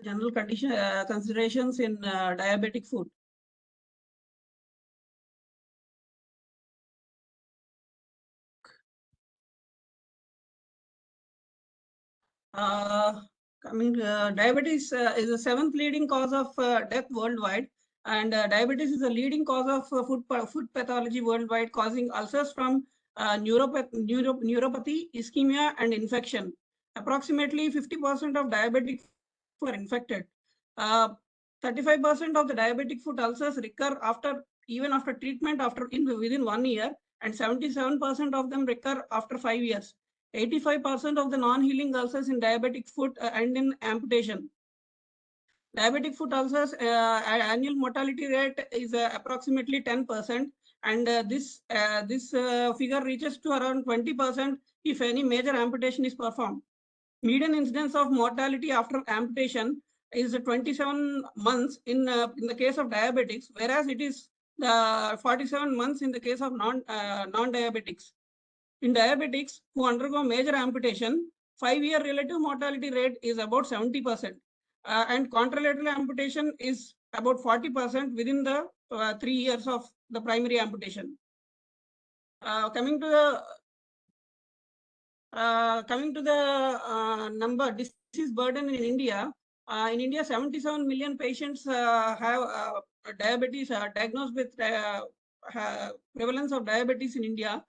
general condition considerations in diabetic food. Diabetes is the seventh leading cause of death worldwide, and diabetes is the leading cause of food pathology worldwide, causing ulcers from neuropathy, ischemia, and infection. Approximately 50% of diabetic are infected. 35% of the diabetic foot ulcers recur even after treatment within 1 year, and 77% of them recur after 5 years. 85% of the non-healing ulcers in diabetic foot end in amputation. Diabetic foot ulcers annual mortality rate is approximately 10%, and this figure reaches to around 20% if any major amputation is performed. Median incidence of mortality after amputation is 27 months in the case of diabetics, whereas it is 47 months in the case of non-diabetics. In diabetics who undergo major amputation, 5-year relative mortality rate is about 70%, and contralateral amputation is about 40% within the 3 years of the primary amputation. Coming to the number disease burden in India. In India, 77 million patients have diabetes diagnosed with prevalence of diabetes in India.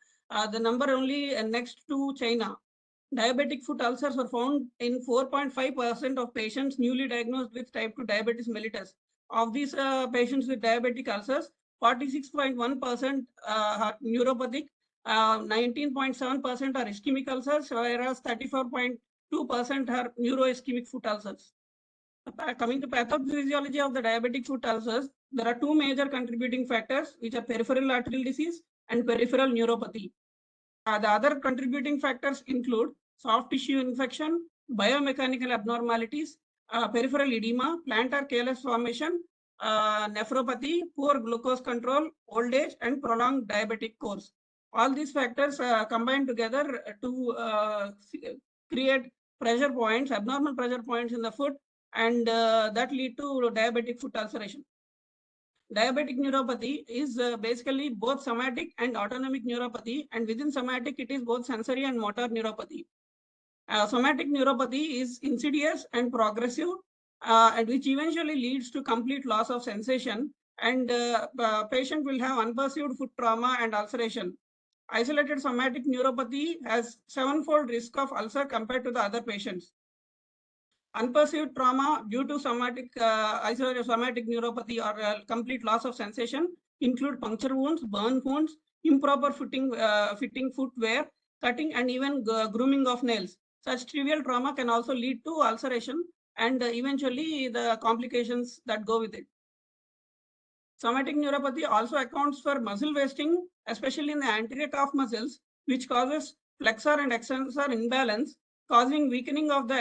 The number only next to China. Diabetic foot ulcers were found in 4.5% of patients newly diagnosed with type 2 diabetes mellitus. Of these patients with diabetic ulcers, 46.1% are neuropathic, 19.7% are ischemic ulcers, whereas 34.2% are neuroischemic foot ulcers. Coming to pathophysiology of the diabetic foot ulcers, there are two major contributing factors, which are peripheral arterial disease and peripheral neuropathy. The other contributing factors include soft tissue infection, biomechanical abnormalities, peripheral edema, plantar calyx formation, nephropathy, poor glucose control, old age, and prolonged diabetic course. All these factors combine together to create pressure points, abnormal pressure points in the foot, and that lead to diabetic foot ulceration. Diabetic neuropathy is basically both somatic and autonomic neuropathy, and within somatic, it is both sensory and motor neuropathy. Somatic neuropathy is insidious and progressive, and which eventually leads to complete loss of sensation, and patient will have unperceived foot trauma and ulceration. Isolated somatic neuropathy has 7-fold risk of ulcer compared to the other patients. Unperceived trauma due to isolated somatic neuropathy or complete loss of sensation include puncture wounds, burn wounds, improper fitting footwear, cutting, and even grooming of nails. Such trivial trauma can also lead to ulceration and eventually the complications that go with it. Somatic neuropathy also accounts for muscle wasting, especially in the anterior calf muscles, which causes flexor and extensor imbalance, causing weakening of the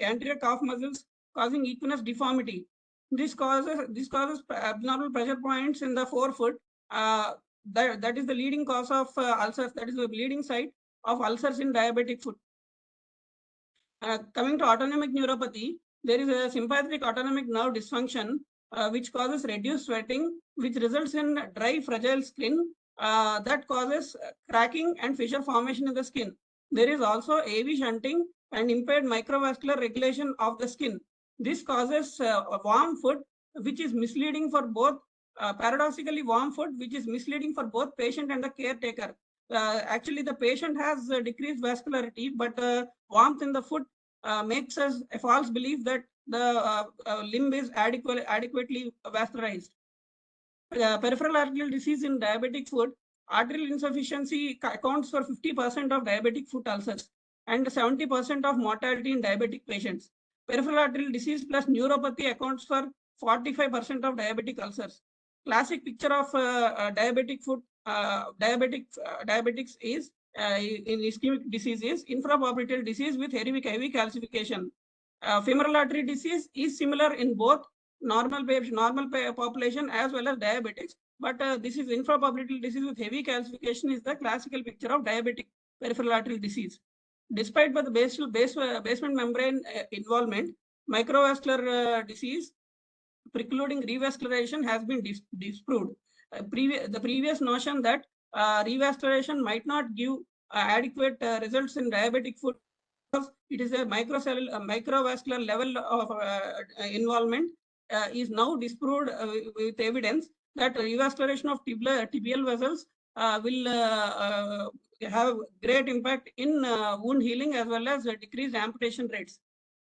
anterior calf muscles, causing equinus deformity. This causes abnormal pressure points in the forefoot. That is the leading cause of ulcers. That is the leading site of ulcers in diabetic foot. Coming to autonomic neuropathy, there is a sympathetic autonomic nerve dysfunction which causes reduced sweating, which results in dry, fragile skin that causes cracking and fissure formation in the skin. There is also AV shunting and impaired microvascular regulation of the skin. This causes a warm foot, which is misleading for both, paradoxically warm foot, which is misleading for both patient and the caretaker. Actually, the patient has decreased vascularity, but warmth in the foot makes us a false belief that the limb is adequately vascularized. Peripheral arterial disease in diabetic foot, arterial insufficiency accounts for 50% of diabetic foot ulcers and 70% of mortality in diabetic patients. Peripheral arterial disease plus neuropathy accounts for 45% of diabetic ulcers. Classic picture of diabetic foot diabetics is in ischemic disease is infrapopliteal disease with heavy calcification. Femoral artery disease is similar in both normal population as well as diabetics, but this is infrapopliteal disease with heavy calcification is the classical picture of diabetic peripheral artery disease. Despite the basement membrane involvement, microvascular disease precluding revascularization has been disproved. The previous notion that revascularization might not give adequate results in diabetic foot because it is a microvascular level of involvement is now disproved with evidence that revascularization of tibial vessels will have great impact in wound healing as well as decreased amputation rates.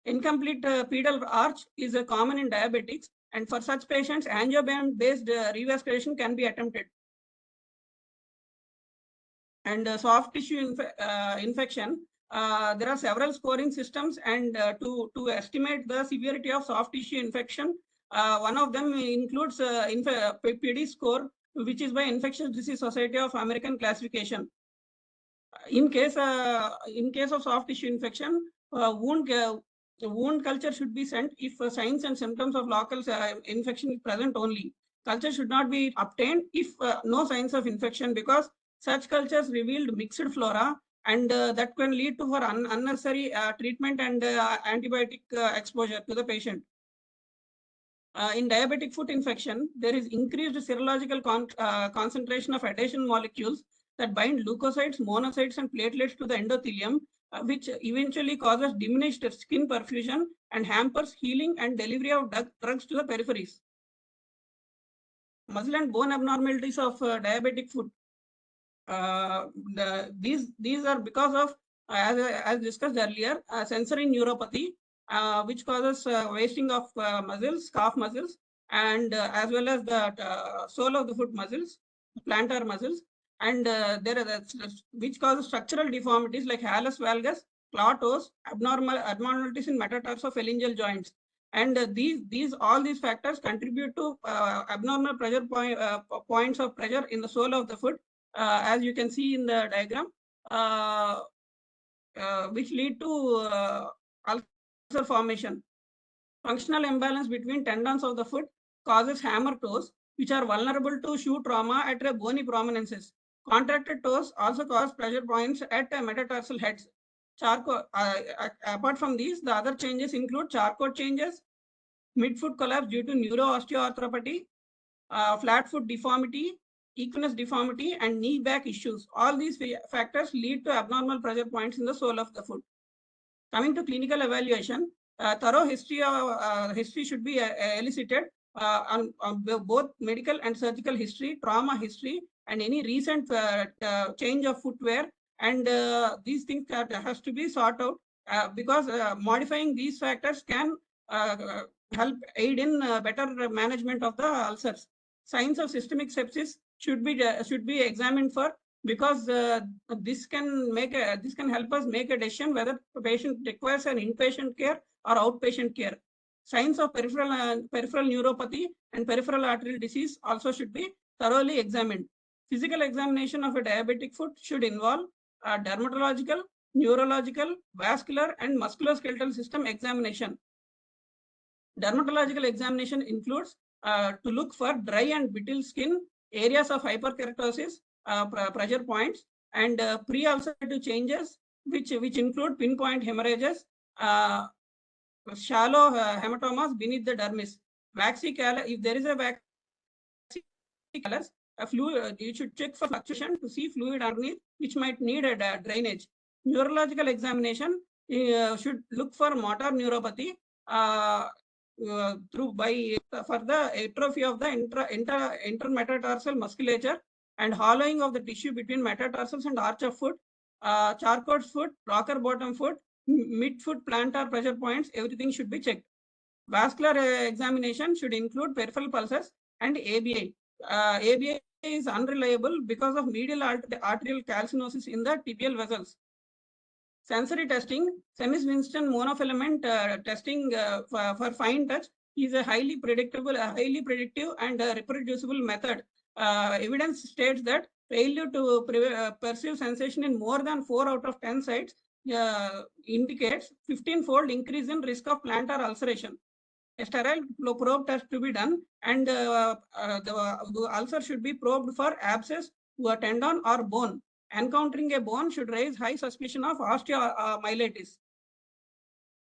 Incomplete pedal arch is common in diabetics, and for such patients, angiogram-based revascularization can be attempted. And soft tissue infection, there are several scoring systems, and to estimate the severity of soft tissue infection, one of them includes PD score, which is by Infectious Disease Society of American classification. In case of soft tissue infection, wound culture should be sent if signs and symptoms of local infection is present only. Culture should not be obtained if no signs of infection, because such cultures revealed mixed flora, and that can lead to for unnecessary treatment and antibiotic exposure to the patient. In diabetic foot infection, there is increased serological concentration of adhesion molecules that bind leukocytes, monocytes, and platelets to the endothelium, which eventually causes diminished skin perfusion and hampers healing and delivery of drugs to the peripheries. Muscle and bone abnormalities of diabetic foot. These are because of, as discussed earlier, sensory neuropathy, which causes wasting of muscles, calf muscles, and as well as the sole of the foot muscles, plantar muscles, and which causes structural deformities like hallux valgus, claw toes, abnormalities in metatarsophalangeal joints. And all these factors contribute to abnormal pressure points of pressure in the sole of the foot, as you can see in the diagram, which lead to ulcer formation. Functional imbalance between tendons of the foot causes hammer toes, which are vulnerable to shoe trauma at bony prominences. Contracted toes also cause pressure points at metatarsal heads. Apart from these, the other changes include Charcot changes, midfoot collapse due to neuroosteoarthropathy, flat foot deformity, equinus deformity, and knee back issues. All these factors lead to abnormal pressure points in the sole of the foot. Coming to clinical evaluation, thorough history should be elicited on both medical and surgical history, trauma history, and any recent change of footwear. And these things has to be sought out because modifying these factors can help aid in better management of the ulcers. Signs of systemic sepsis should be examined for, because this can help us make a decision whether the patient requires an inpatient care or outpatient care. Signs of peripheral neuropathy and peripheral arterial disease also should be thoroughly examined. Physical examination of a diabetic foot should involve dermatological, neurological, vascular, and musculoskeletal system examination. Dermatological examination includes to look for dry and brittle skin, areas of hyperkeratosis, pressure points, and pre-ulcerative changes, which include pinpoint hemorrhages, shallow hematomas beneath the dermis. If there is a vexillus, fluid, you should check for fluctuation to see fluid underneath, which might need a drainage. Neurological examination should look for motor neuropathy for the atrophy of the intermetatarsal musculature and hollowing of the tissue between metatarsals and arch of foot, Charcot's foot, rocker bottom foot, midfoot plantar pressure points, everything should be checked. Vascular examination should include peripheral pulses and ABI. ABI is unreliable because of medial arterial calcinosis in the tibial vessels. Sensory testing, Semis-Winston monofilament testing for fine touch is a highly predictive and reproducible method. Evidence states that failure to perceive sensation in more than 4 out of 10 sites indicates 15-fold increase in risk of plantar ulceration. A sterile probe test to be done, and the ulcer should be probed for abscess to a tendon or bone. Encountering a bone should raise high suspicion of osteomyelitis.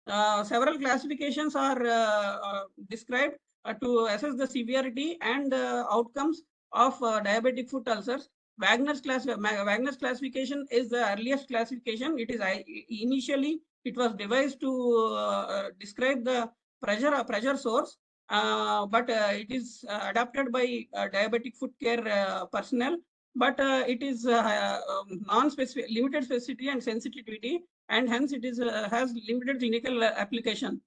Several classifications are described to assess the severity and outcomes of diabetic foot ulcers. Wagner's classification is the earliest classification. It is initially it was devised to describe the pressure source, but it is adapted by diabetic foot care personnel. But it is non-specific, limited specificity and sensitivity, and hence it is has limited clinical application.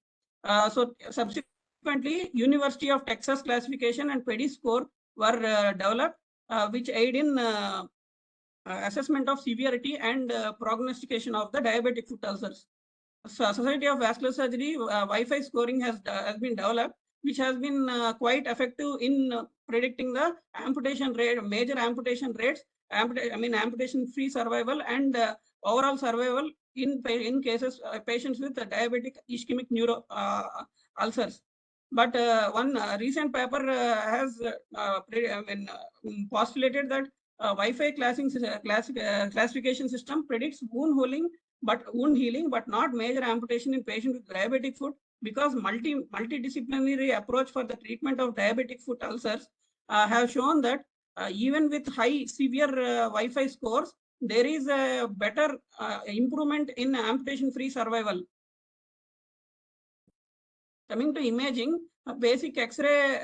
So subsequently, University of Texas classification and PEDI score were developed, which aid in assessment of severity and prognostication of the diabetic foot ulcers. So Society of Vascular Surgery Wi-Fi scoring has been developed, which has been quite effective in predicting the amputation rate, major amputation rates, amputation-free survival and overall survival in cases patients with diabetic ischemic neuro ulcers. But one recent paper has postulated that Wi-Fi classification system predicts wound healing, but not major amputation in patients with diabetic foot, because multidisciplinary approach for the treatment of diabetic foot ulcers have shown that even with high severe Wi-Fi scores, there is a better improvement in amputation-free survival. Coming to imaging, basic X-ray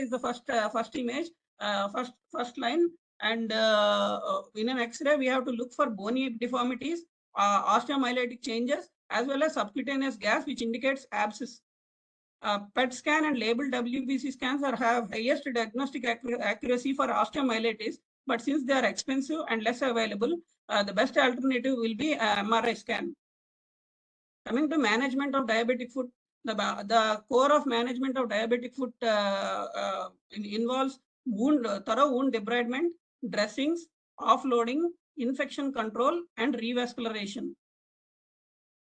is the first image, first line, and in an X-ray we have to look for bony deformities, osteomyelitic changes, as well as subcutaneous gas, which indicates abscess. PET scan and labeled WBC scans have highest diagnostic accuracy for osteomyelitis, but since they are expensive and less available, the best alternative will be MRI scan. Coming to management of diabetic foot, the core of management of diabetic foot involves thorough wound debridement, dressings, offloading, infection control, and revascularization.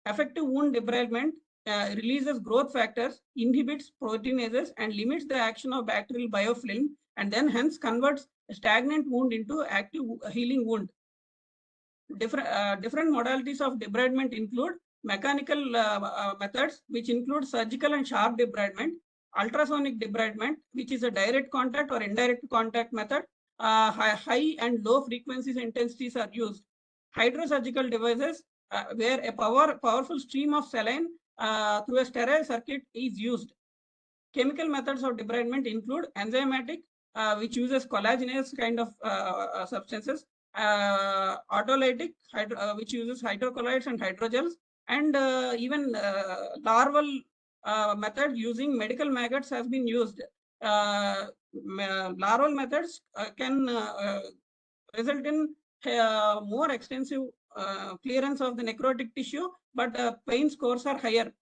Effective wound debridement releases growth factors, inhibits proteinases, and limits the action of bacterial biofilm, and then hence converts a stagnant wound into active healing wound. Different modalities of debridement include mechanical methods, which include surgical and sharp debridement, ultrasonic debridement, which is a direct contact or indirect contact method. High and low frequencies intensities are used. Hydrosurgical devices, where a powerful stream of saline through a sterile circuit is used. Chemical methods of debridement include enzymatic, which uses collagenase kind of substances, autolytic, which uses hydrocolloids and hydrogels, and even larval method using medical maggots has been used. Larval methods can result in more extensive clearance of the necrotic tissue, but pain scores are higher.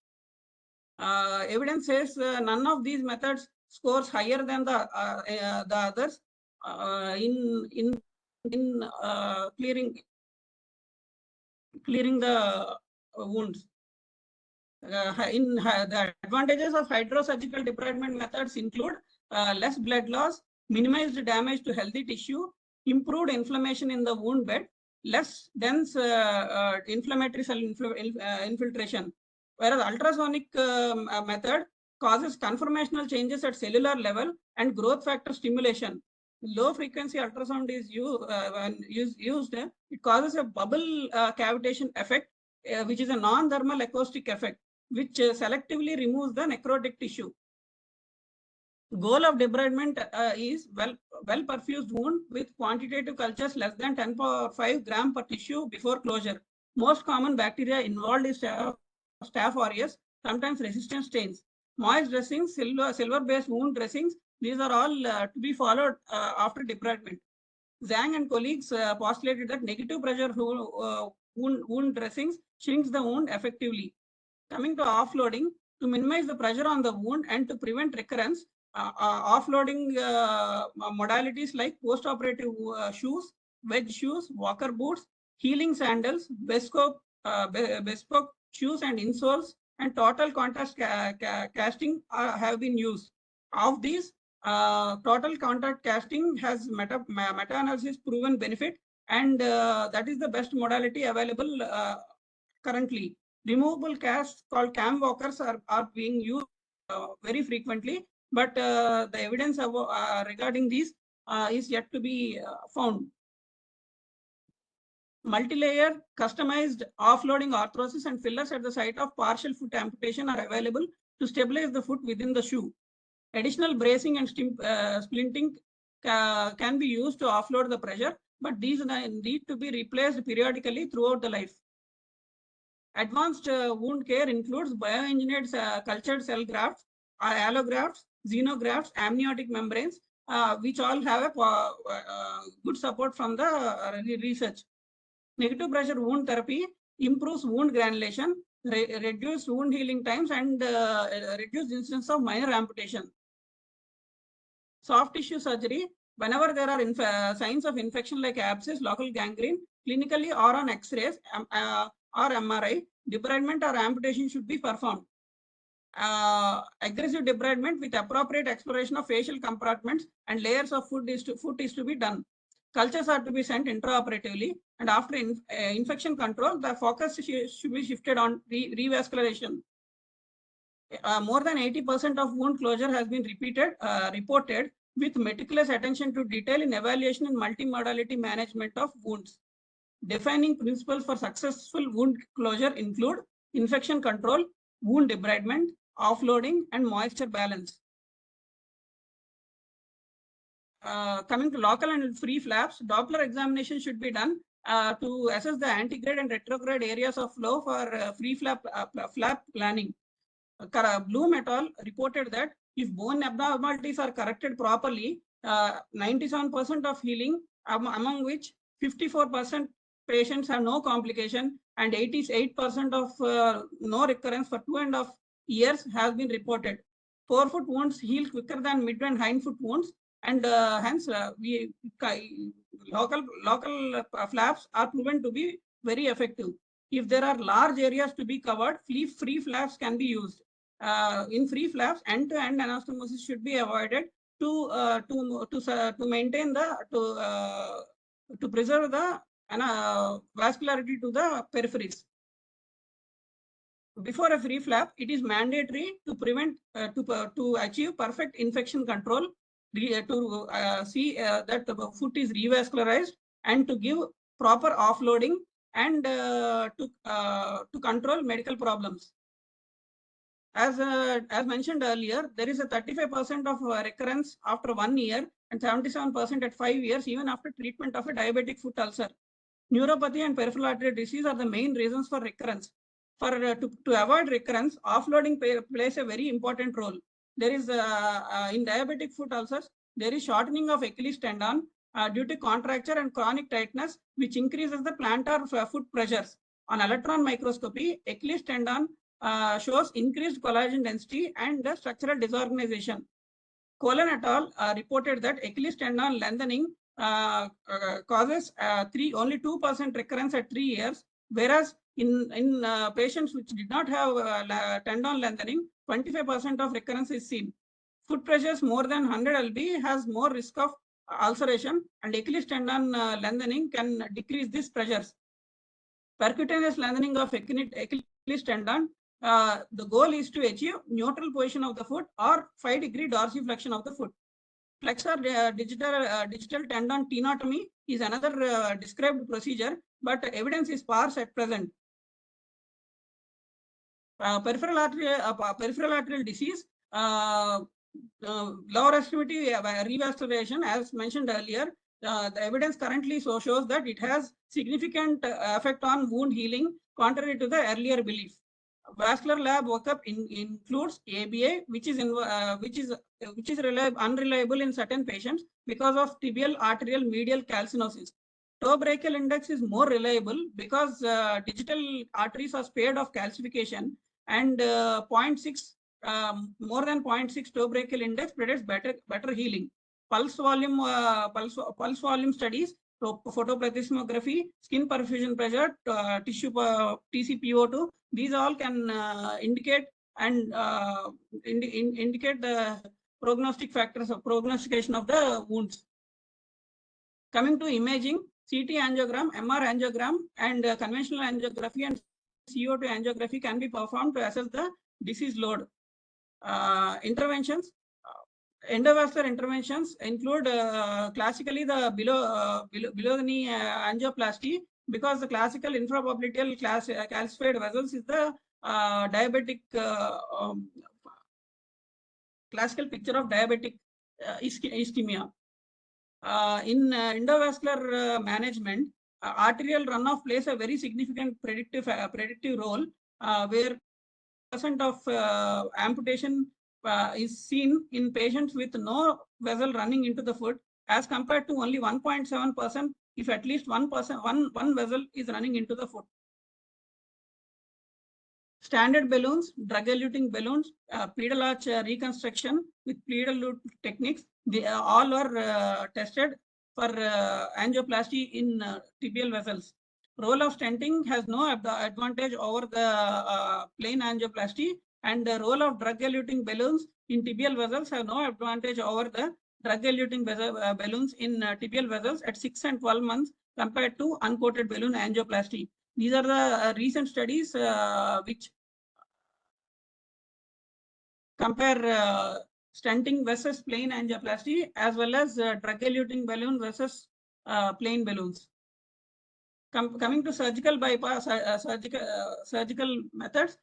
Evidence says none of these methods scores higher than the others in clearing the wounds. The advantages of hydrosurgical debridement methods include less blood loss, minimized damage to healthy tissue, improved inflammation in the wound bed, less dense inflammatory cell infiltration. Whereas ultrasonic method causes conformational changes at cellular level and growth factor stimulation. Low frequency ultrasound is used. It causes a bubble cavitation effect, which is a non-thermal acoustic effect, which selectively removes the necrotic tissue. Goal of debridement is well perfused wound with quantitative cultures less than 10^5 gram per tissue before closure. Most common bacteria involved is Staph aureus, sometimes resistant stains. Moist dressings, silver-based wound dressings, these are all to be followed after debridement. Zhang and colleagues postulated that negative pressure wound dressings shrinks the wound effectively. Coming to offloading, to minimize the pressure on the wound and to prevent recurrence, offloading modalities like post-operative shoes, wedge shoes, walker boots, healing sandals, bespoke shoes and insoles, and total contact casting have been used. Of these, total contact casting has meta-analysis proven benefit, and that is the best modality available currently. Removable casts called cam walkers are being used very frequently, but the evidence regarding these is yet to be found. Multi-layer customized offloading arthrosis and fillers at the site of partial foot amputation are available to stabilize the foot within the shoe. Additional bracing and splinting can be used to offload the pressure, but these need to be replaced periodically throughout the life. Advanced wound care includes bioengineered cultured cell grafts, allografts, xenografts, amniotic membranes, which all have a good support from the research. Negative pressure wound therapy improves wound granulation, reduce wound healing times, and reduce incidence of minor amputation. Soft tissue surgery, whenever there are signs of infection like abscess, local gangrene, clinically or on X-rays or MRI, debridement or amputation should be performed. Aggressive debridement with appropriate exploration of facial compartments and layers of foot is to be done. Cultures are to be sent intraoperatively, and after infection control, the focus should be shifted on revascularization. More than 80% of wound closure has been reported with meticulous attention to detail in evaluation and multimodality management of wounds. Defining principles for successful wound closure include infection control, wound debridement, offloading, and moisture balance. Coming to local and free flaps, Doppler examination should be done to assess the antegrade and retrograde areas of flow for free flap planning. Bloom et al. Reported that if bone abnormalities are corrected properly, 97% of healing, among which 54% patients have no complication and 88% of no recurrence for 2.5 years has been reported. Forefoot wounds heal quicker than mid and hind foot wounds, and hence local flaps are proven to be very effective. If there are large areas to be covered, free flaps can be used. In free flaps, end-to-end anastomosis should be avoided to maintain the to preserve the vascularity to the peripheries. Before a free flap, it is mandatory to prevent to achieve perfect infection control, to see that the foot is revascularized, and to give proper offloading, and to control medical problems. As mentioned earlier, there is a 35% of recurrence after 1 year and 77% at 5 years, even after treatment of a diabetic foot ulcer. Neuropathy and peripheral artery disease are the main reasons for recurrence. To avoid recurrence, offloading plays a very important role. There is in diabetic foot ulcers, there is shortening of Achilles tendon due to contracture and chronic tightness, which increases the plantar foot pressures. On electron microscopy, Achilles tendon shows increased collagen density and structural disorganization. Colon et al. Reported that Achilles tendon lengthening causes only 2% recurrence at 3 years, whereas in patients which did not have tendon lengthening, 25% of recurrence is seen. Foot pressures more than 100 lb has more risk of ulceration, and Achilles tendon lengthening can decrease these pressures. Percutaneous lengthening of Achilles tendon, the goal is to achieve neutral position of the foot or 5-degree dorsiflexion of the foot. Flexor digital tendon tenotomy is another described procedure, but evidence is sparse at present. Peripheral arterial disease, lower extremity revascularization, as mentioned earlier, the evidence currently shows that it has significant effect on wound healing, contrary to the earlier belief. Vascular lab workup includes ABA, which is unreliable in certain patients because of tibial arterial medial calcinosis. Toe brachial index is more reliable because digital arteries are spared of calcification, and 0.6 more than 0.6 toe brachial index predicts better healing. Pulse volume studies, photoplethysmography, skin perfusion pressure, tissue TCPO2, these all can indicate and indicate the prognostic factors of prognostication of the wounds. Coming to imaging, CT angiogram, MR angiogram, and conventional angiography and CO2 angiography can be performed to assess the disease load. Interventions. Endovascular interventions include classically the below the knee angioplasty, because the classical infrapopliteal calcified vessels is the diabetic classical picture of diabetic ischemia. In endovascular management, arterial runoff plays a very significant predictive role, where percent of amputation is seen in patients with no vessel running into the foot, as compared to only 1.7% if at least one vessel is running into the foot. Standard balloons, drug-eluting balloons, pedal arch reconstruction with pedal loop techniques, they all are tested for angioplasty in tibial vessels. Role of stenting has no advantage over the plain angioplasty, and the role of drug-eluting balloons in tibial vessels have no advantage over the drug-eluting balloons in tibial vessels at 6 and 12 months compared to uncoated balloon angioplasty. These are the recent studies which compare stenting versus plain angioplasty, as well as drug-eluting balloon versus plain balloons. Coming to surgical bypass, surgical methods,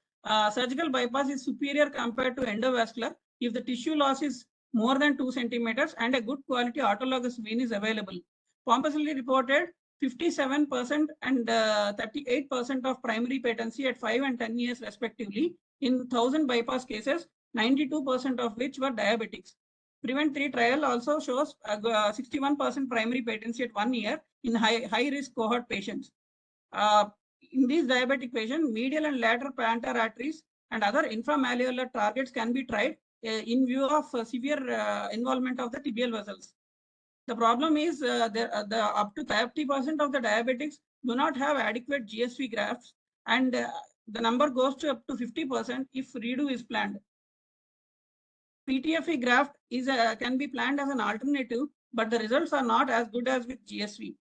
surgical bypass is superior compared to endovascular if the tissue loss is more than 2 centimeters and a good quality autologous vein is available. Pompously reported 57% and 38% of primary patency at 5 and 10 years respectively in 1,000 bypass cases, 92% of which were diabetics. Prevent 3 trial also shows 61% primary patency at 1 year in high risk cohort patients. In these diabetic patients, medial and lateral plantar arteries and other inframalleolar targets can be tried in view of severe involvement of the tibial vessels. The problem is up to 30% of the diabetics do not have adequate GSV grafts, and the number goes to up to 50% if redo is planned. PTFE graft can be planned as an alternative, but the results are not as good as with GSV.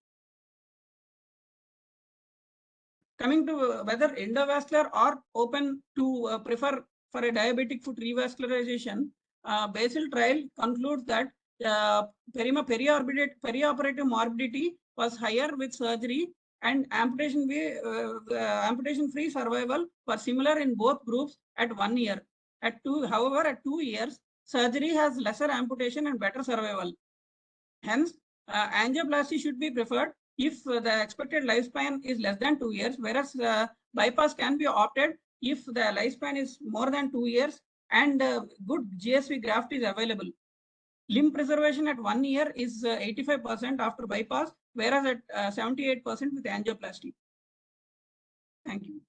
Coming to whether endovascular or open to prefer for a diabetic foot revascularization, Basel trial concludes that perioperative morbidity was higher with surgery, and amputation-free survival was similar in both groups at 1 year. However, at 2 years, surgery has lesser amputation and better survival. Hence, angioplasty should be preferred if the expected lifespan is less than 2 years, whereas bypass can be opted if the lifespan is more than 2 years and good GSV graft is available. Limb preservation at 1 year is 85% after bypass, whereas at 78% with angioplasty. Thank you.